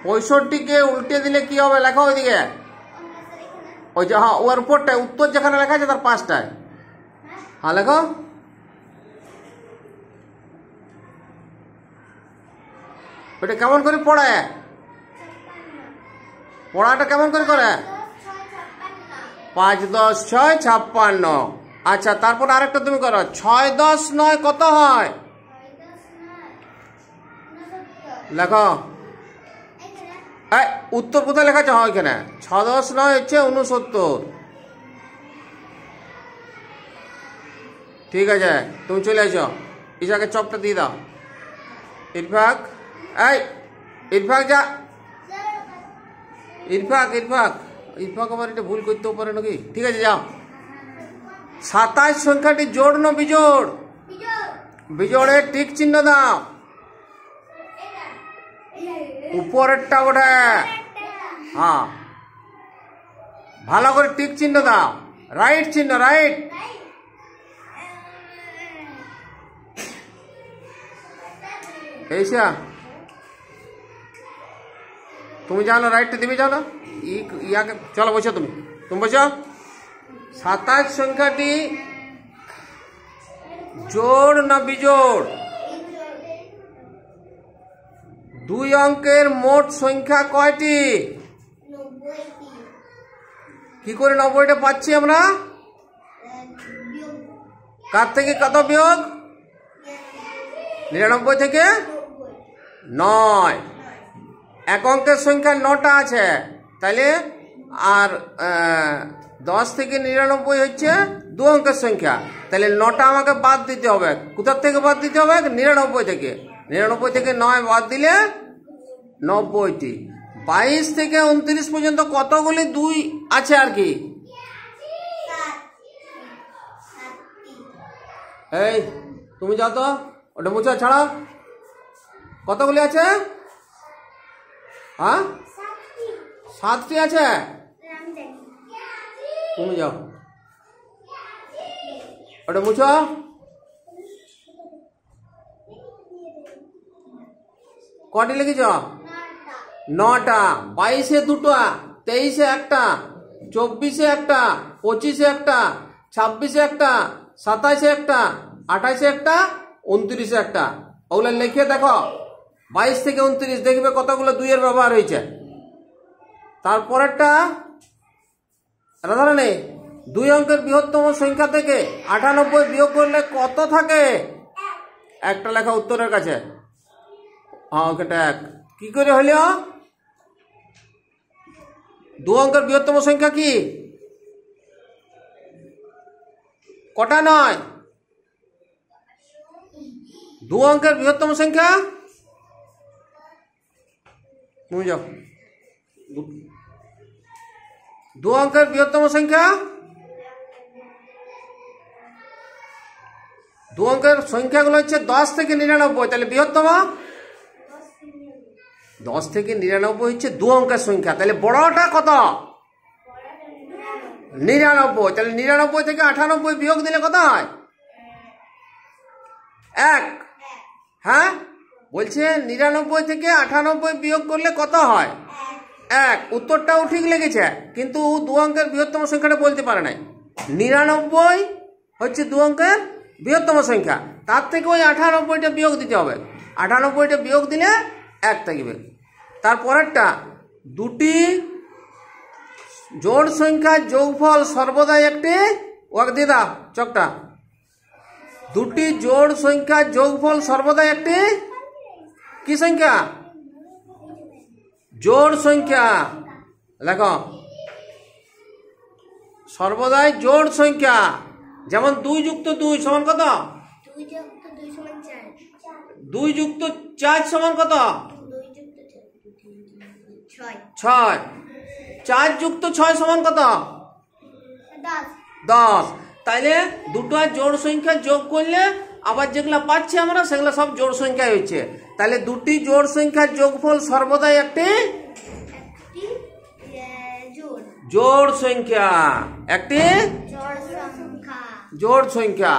65 কে উল্টে দিলে কি হবে লেখো ওইদিকে ওই যে হ্যাঁ ওর উপরটায় উত্তর যেখানে লেখা আছে তার পাশটায় হ্যাঁ লেখো ওটা কেমন করে পড়ে পড়াটা কেমন করে করে 5 10 6 56 আচ্ছা তারপর আরেকটা তুমি করো 6 10 9 কত হয় লেখো উত্তর কোথায় লেখা আছে হয় এখানে 6 10 9 হচ্ছে 69 ঠিক আছে তুমি চলে আসো ইসাকে চপটা দিয়ে দাও ইরফাক ইরফাক যা ইরফাক ইরফাক ইরফাক আবার এটা ভুল করতেও পারে নাকি ঠিক আছে যাও 27 সংখ্যাটি জোড় না বিজোড় বিজোড়ে টিক চিহ্ন দাও উপরেরটা ওঠে হ্যাঁ ভালো করে টিক চিহ্ন দাও রাইট চিহ্ন রাইট ऐसा তুমি জানো রাইটটা দিবে জানো ইয়াকে চলো বসো তুমি বসো 27 সংখ্যাটি জোড় না বিজোড় 2 অঙ্কের মোট সংখ্যা কয়টি কি করে 90টা পাচ্ছি আমরা কার থেকে কত বিয়োগ 99 থেকে 9 এক অঙ্কের সংখ্যা 9টা আছে তাহলে আর 10 থেকে 99 হচ্ছে 2 অঙ্কের সংখ্যা তাহলে 9টা আমাকে বাদ দিতে হবে কোথার থেকে বাদ দিতে হবে 99 থেকে 99 থেকে 9 বাদ দিলে 90টি 22 থেকে 29 পর্যন্ত কতগুলি 2 আছে আর কি এই তুমি যাও তো ওটা মুছা ছাড়া কতগুলি আছে হ্যাঁ 7টি আছে তুমি যাও ওটা মুছো কটি লিখেছ 9টা 22-এ 2টা 23-এ একটা 24-এ একটা 25-এ একটা 26-এ একটা 27-এ একটা 28-এ একটা 29-এ একটা ওগুলো লিখে দেখো 22 থেকে 29 দেখবে কতগুলো 2 এর ব্যবহার হয়েছে তারপরেরটা রাধারানী 2 অঙ্কের বৃহত্তম সংখ্যা থেকে 98 বিয়োগ করলে কত থাকে একটা লেখা উত্তরের কাছে হ্যাঁ ওটা কি করে হলো 2 অঙ্কের বৃহত্তম সংখ্যা কি কটা নয় 2 অঙ্কের বৃহত্তম সংখ্যা তুমি যাও 2 অঙ্কের বৃহত্তম সংখ্যা 2 অঙ্কের সংখ্যাগুলো হচ্ছে 10 থেকে 99 তাহলে বৃহত্তম 10 থেকে 99 হচ্ছে 2 অঙ্কের সংখ্যা তাহলে বড়টা কত 99 তাহলে 99 থেকে 98 বিয়োগ দিলে কত হয় 1 হ্যাঁ বলছে 99 থেকে 98 বিয়োগ করলে কত হয় 1 উত্তরটাও ঠিক লেগেছে কিন্তু 2 অঙ্কের বৃহত্তম সংখ্যাটা বলতে পারে নাই 99 হচ্ছে 2 অঙ্কের বৃহত্তম সংখ্যা তার থেকে ওই 98টা বিয়োগ দিতে হবে 98টা বিয়োগ দিলে 1 থাকবে তারপরেরটা দুটি জোড় সংখ্যার যোগফল সর্বদাই একটি ওয়াক দিয়ে দাও চকটা দুটি জোড় সংখ্যার যোগফল সর্বদাই একটি কি সংখ্যা জোড় সংখ্যা লেখো সর্বদাই জোড় সংখ্যা যেমন 2 যুক্ত 2 সমান কত 2 যুক্ত 4 সমান কত 6 4 যুক্ত 6 সমান কত 10 তাইলে দুটো জোড় সংখ্যা যোগ করলে আবার যেগুলা পাচ্ছি আমরা সেগুলো সব জোড় সংখ্যাই হচ্ছে তাহলে দুটি জোড় সংখ্যার যোগফল সর্বদাই একটি জোড় সংখ্যা একটি জোড় সংখ্যা